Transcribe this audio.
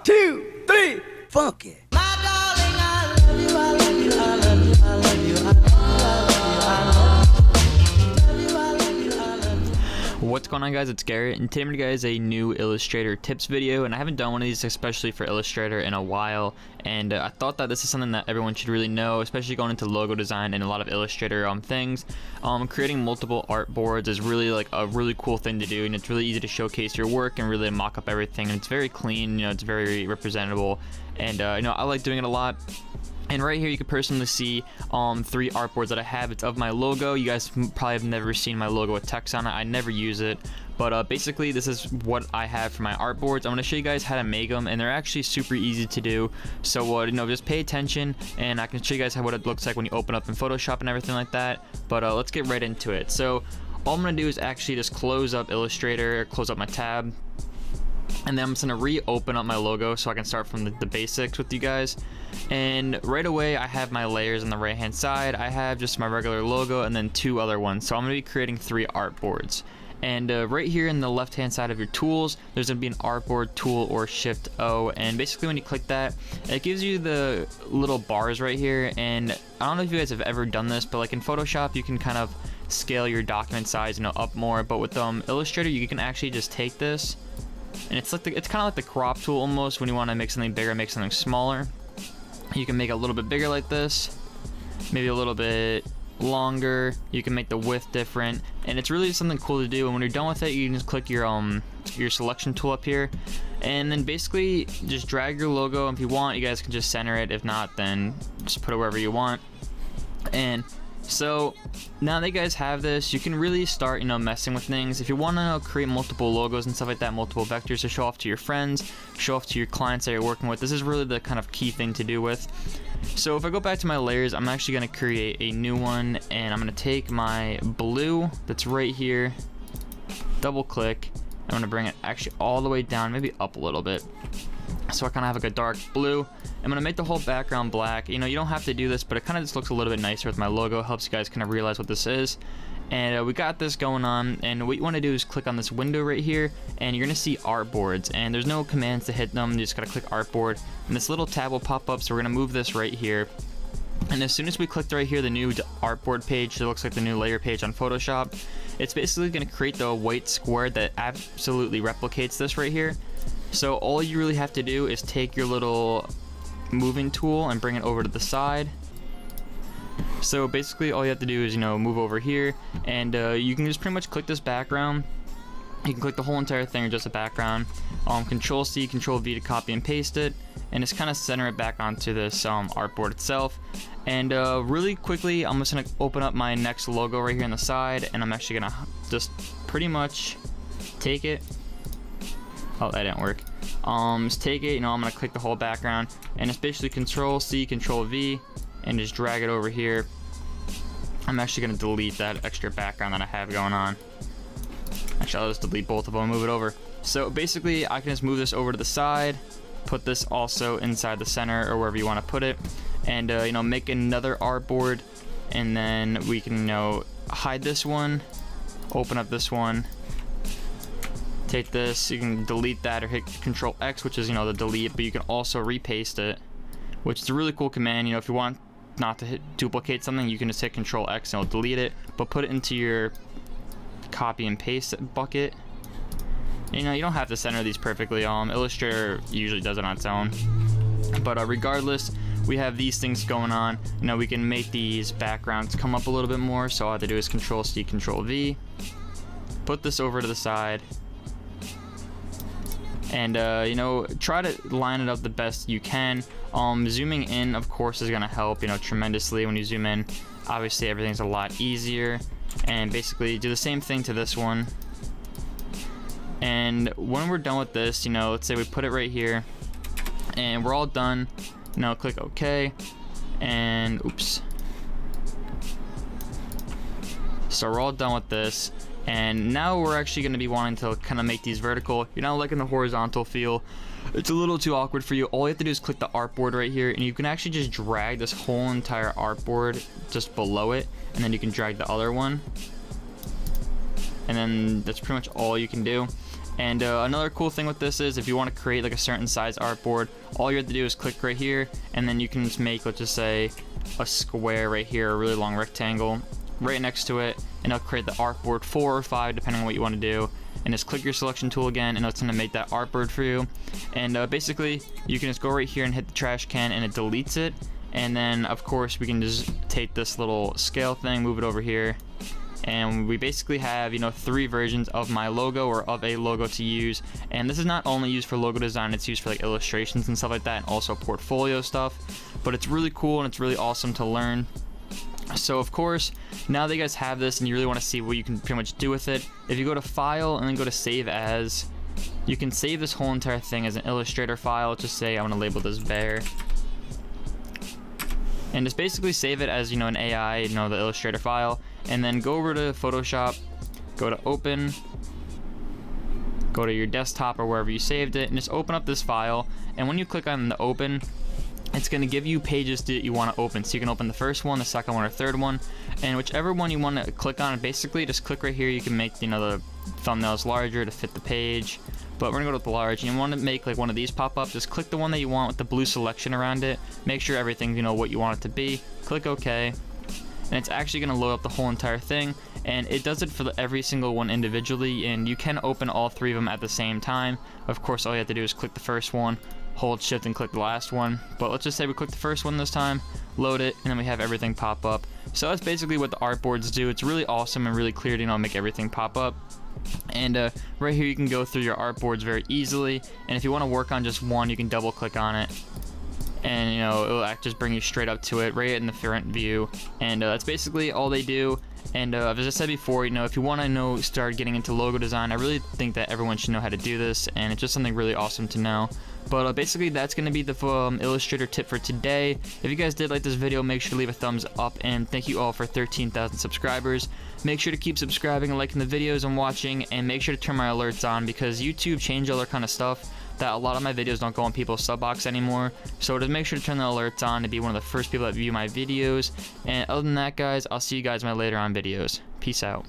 2, 3, funky. What's going on, guys? It's Garrett, and today I'm going to guys a new Illustrator tips video, and I haven't done one of these especially for Illustrator in a while, and I thought that this is something that everyone should really know, especially going into logo design and a lot of Illustrator things. Creating multiple artboards is really like a really cool thing to do, and it's really easy to showcase your work and really mock up everything, and it's very clean, it's very representable, and I like doing it a lot. And right here you can personally see 3 artboards that I have. It's of my logo. You guys probably have never seen my logo with text on it. I never use it, but basically this is what I have for my artboards. I'm going to show you guys how to make them, and they're actually super easy to do. So just pay attention, and I can show you guys what it looks like when you open up in Photoshop and everything like that. But let's get right into it. So all I'm going to do is actually just close up Illustrator, or close up my tab, and then I'm just gonna reopen up my logo so I can start from the basics with you guys. And right away I have my layers on the right hand side. I have just my regular logo and then 2 other ones, so I'm gonna be creating 3 artboards. And right here in the left hand side of your tools, there's gonna be an artboard tool or Shift O, and basically when you click that, it gives you the little bars right here. And I don't know if you guys have ever done this, but like in Photoshop you can kind of scale your document size up more, but with Illustrator you can actually just take this, and it's kind of like the crop tool almost. When you want to make something bigger, make something smaller, you can make it a little bit bigger like this, maybe a little bit longer. You can make the width different, and it's really something cool to do. And when you're done with it, you can just click your selection tool up here, and then basically just drag your logo. If you want, you guys can just center it. If not, then just put it wherever you want. And so now that you guys have this, you can really start messing with things. If you want to create multiple logos and stuff like that, multiple vectors to show off to your friends, show off to your clients that you're working with, this is really the kind of key thing to do with. So if I go back to my layers, I'm actually going to create a new one, and I'm going to take my blue that's right here, double click, I'm going to bring it actually all the way down, maybe up a little bit, so I kind of have like a dark blue. I'm going to make the whole background black. You don't have to do this, but it kind of just looks a little bit nicer with my logo. It helps you guys kind of realize what this is. And we got this going on, and what you want to do is click on this window right here, and you're going to see artboards, and there's no commands to hit them. You just got to click artboard, and this little tab will pop up. So we're going to move this right here, and as soon as we clicked right here, the new artboard page, it looks like the new layer page on Photoshop. It's basically going to create the white square that absolutely replicates this right here. So all you really have to do is take your little moving tool and bring it over to the side. So basically all you have to do is move over here, and you can just pretty much click this background. You can click the whole entire thing or just a background. Control C, Control V to copy and paste it, and just kind of center it back onto this artboard itself. And really quickly, I'm just gonna open up my next logo right here on the side, and I'm actually gonna just pretty much take it. Oh, that didn't work. Just take it, I'm gonna click the whole background, and it's basically Control C, Control V, and just drag it over here. I'm actually gonna delete that extra background that I have going on. Actually, I'll just delete both of them and move it over. So basically, I can just move this over to the side, put this also inside the center or wherever you want to put it, and make another artboard, and then we can hide this one, open up this one. Take this, you can delete that or hit Control X, which is the delete, but you can also repaste it, which is a really cool command. If you want not to duplicate something, you can just hit Control X and it'll delete it, but put it into your copy and paste bucket. You don't have to center these perfectly. Illustrator usually does it on its own, but regardless, we have these things going on. We can make these backgrounds come up a little bit more, so all I have to do is Control C, Control V, put this over to the side, and try to line it up the best you can. Zooming in, of course, is going to help tremendously. When you zoom in, obviously everything's a lot easier. And basically do the same thing to this one, and when we're done with this, let's say we put it right here and we're all done, click OK, and oops, so we're all done with this. And now we're actually going to be wanting to kind of make these vertical. You're not liking the horizontal feel. It's a little too awkward for you. All you have to do is click the artboard right here, and you can actually just drag this whole entire artboard just below it, and then you can drag the other one, and then that's pretty much all you can do. And another cool thing with this is if you want to create like a certain size artboard, all you have to do is click right here, and then you can just make, let's just say, a square right here, a really long rectangle right next to it, and it'll create the artboard 4 or 5 depending on what you want to do. And just click your selection tool again, and it's going to make that artboard for you. And basically you can just go right here and hit the trash can, and it deletes it. And then of course we can just take this little scale thing, move it over here, and we basically have, you know, 3 versions of my logo, or of a logo to use. And this is not only used for logo design, it's used for like illustrations and stuff like that, and also portfolio stuff. But it's really cool and it's really awesome to learn. So of course, now that you guys have this and you really want to see what you can pretty much do with it, if you go to File and then go to Save As, you can save this whole entire thing as an Illustrator file. Let's just say I want to label this Behr, and just basically save it as, you know, an AI, you know, the Illustrator file. And then go over to Photoshop, go to Open, go to your desktop or wherever you saved it, and just open up this file. And when you click on the Open, it's going to give you pages that you want to open. So you can open the first one, the second one, or third one, and whichever one you want to click on, basically just click right here. You can make, you know, the thumbnails larger to fit the page, but we're gonna go with the large. And you want to make like one of these pop up, just click the one that you want with the blue selection around it, make sure everything, you know, what you want it to be, click OK, and it's actually going to load up the whole entire thing. And it does it for every single one individually, and you can open all 3 of them at the same time. Of course, all you have to do is click the first one, hold shift, and click the last one. But let's just say we click the first one this time, load it, and then we have everything pop up. So that's basically what the artboards do. It's really awesome and really clear to, you know, make everything pop up. And right here you can go through your artboards very easily, and if you want to work on just one, you can double click on it, and you know, it'll just bring you straight up to it right in the front view. And that's basically all they do. And as I said before, you know, if you want to start getting into logo design, I really think that everyone should know how to do this, and it's just something really awesome to know. But basically that's going to be the Illustrator tip for today. If you guys did like this video, make sure to leave a thumbs up, and thank you all for 13,000 subscribers. Make sure to keep subscribing and liking the videos and watching, and make sure to turn my alerts on, because YouTube changed all that kind of stuff that a lot of my videos don't go in people's sub box anymore. So just make sure to turn the alerts on to be one of the first people that view my videos. And other than that, guys, I'll see you guys in my later on videos. Peace out.